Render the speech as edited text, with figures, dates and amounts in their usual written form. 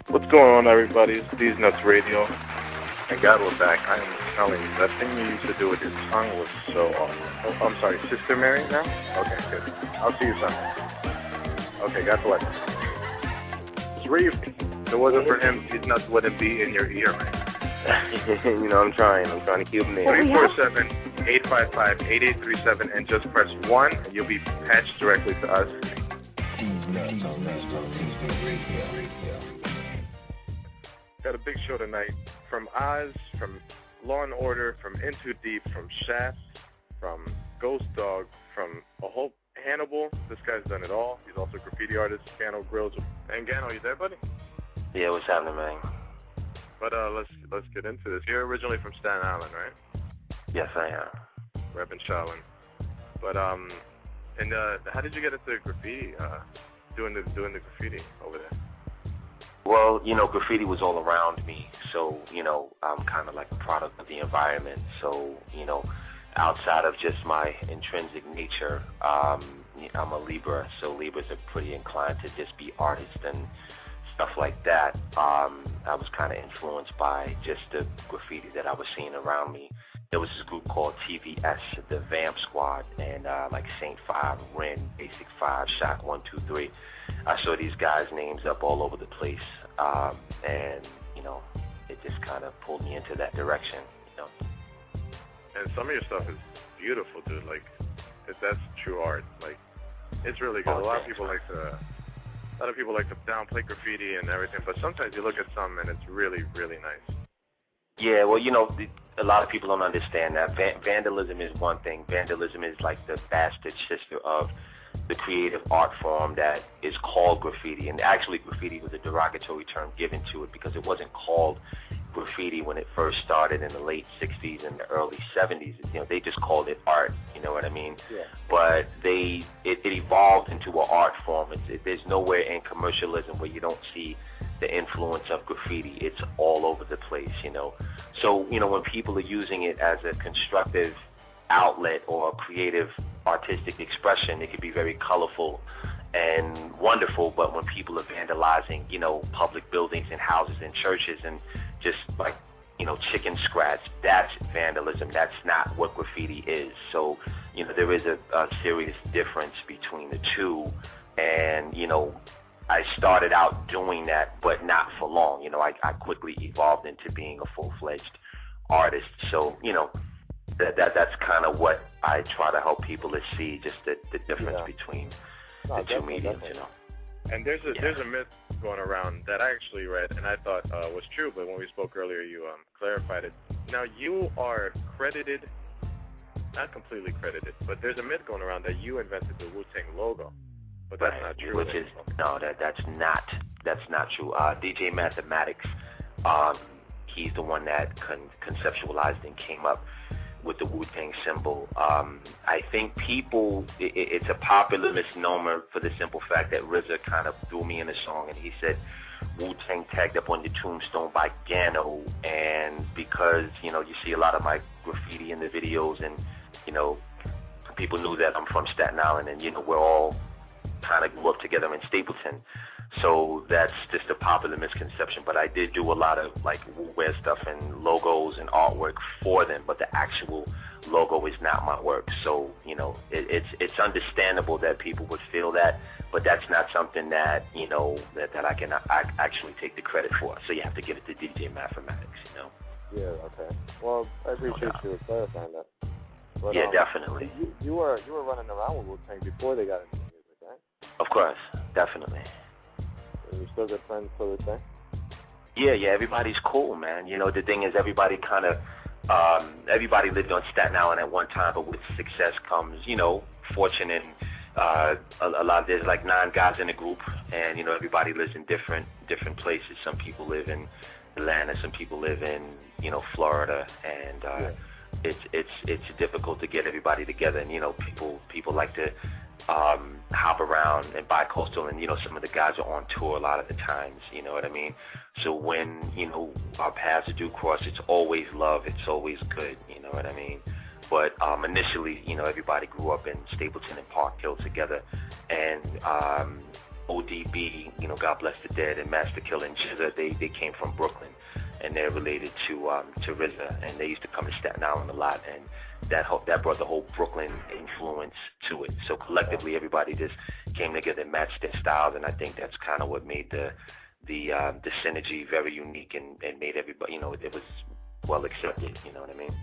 What's going on, everybody? It's These Nuts Radio. And God will back. I am telling you, that thing you used to do with your tongue was so awesome. Oh, I'm sorry, Sister Mary now? Okay, good. I'll see you Sunday. Okay, God bless. If it wasn't for him, these nuts wouldn't be in your ear, man. I'm trying to keep them in. 347-855-8837, and just press 1, and you'll be patched directly to us. Got a big show tonight. From Oz, from Law and Order, from In Too Deep, from Shaft, from Ghost Dog, from a whole Hannibal. This guy's done it all. He's also a graffiti artist. Gano grills. And Gano, you there, buddy? Yeah, what's happening, man? But let's get into this. You're originally from Staten Island, right? Yes, I am. Reppin' Shaolin. But and how did you get into graffiti? Doing the graffiti over there. Well, graffiti was all around me, so I'm kind of like a product of the environment. So outside of just my intrinsic nature, I'm a Libra, so Libras are pretty inclined to just be artists and stuff like that. I was kind of influenced by just the graffiti that I was seeing around me. There was this group called TVS, the Vamp Squad, and like Saint 5, Ren, Basic 5, Shock 1, 2, 3. I saw these guys' names up all over the place, and it just kind of pulled me into that direction. And some of your stuff is beautiful, dude. Like, that's true art. Like, it's really good. A lot of people like to downplay graffiti and everything, but sometimes you look at some and it's really, really nice. Yeah, well, a lot of people don't understand that. Vandalism is one thing. Vandalism is like the bastard sister of the creative art form that is called graffiti. And actually, graffiti was a derogatory term given to it because it wasn't called graffiti when it first started in the late 60s and the early 70s. They just called it art, you know what I mean? Yeah. But it evolved into an art form. There's nowhere in commercialism where you don't see the influence of graffiti. It's all over the place, So, when people are using it as a constructive outlet or a creative artistic expression, it can be very colorful and wonderful. But when people are vandalizing, public buildings and houses and churches and just like, chicken scratch, that's vandalism. That's not what graffiti is. So, there is a serious difference between the two. And, I started out doing that, but not for long. I quickly evolved into being a full-fledged artist. So, that's kind of what I try to help people to see, just the difference between the two mediums, And there's a myth going around that I actually read and I thought was true, but when we spoke earlier, you clarified it. Now, you are credited, not completely credited, but there's a myth going around that you invented the Wu-Tang logo. But that's not true. That's not true. DJ Mathematics, he's the one that conceptualized and came up with the Wu-Tang symbol. I think it's a popular misnomer for the simple fact that RZA kind of threw me in a song and he said Wu-Tang tagged up on your tombstone by Gano, and because you see a lot of my graffiti in the videos and people knew that I'm from Staten Island and we're all kind of grew up together in Stapleton. So that's just a popular misconception. But I did do a lot of like Wu-Wear stuff and logos and artwork for them, but the actual logo is not my work. So, it's understandable that people would feel that, but that's not something that, that I can actually take the credit for. So you have to give it to DJ Mathematics, Yeah, okay. Well, I appreciate you clarifying that. But, yeah, definitely. You were running around with Wu-Tang before they got into music, right? Of course, definitely. And you still good friends to this day? Yeah, everybody's cool, man. The thing is, everybody everybody lived on Staten Island at one time, but with success comes, fortune and a lot. There's like 9 guys in a group, and everybody lives in different places. Some people live in Atlanta, some people live in Florida, and it's difficult to get everybody together. And people like to hop around and bi-coastal, and some of the guys are on tour a lot of the times, you know what I mean? So when our paths do cross, it's always love, it's always good, you know what I mean? But initially, everybody grew up in Stapleton and Park Hill together, and ODB, God bless the dead, and Master Killer and Jizza, they came from Brooklyn, and they're related to RZA, and they used to come to Staten Island a lot, and that brought the whole Brooklyn influence to it. So collectively, everybody just came together and matched their styles, and I think that's kind of what made the synergy very unique and made everybody, it was well accepted. You know what I mean?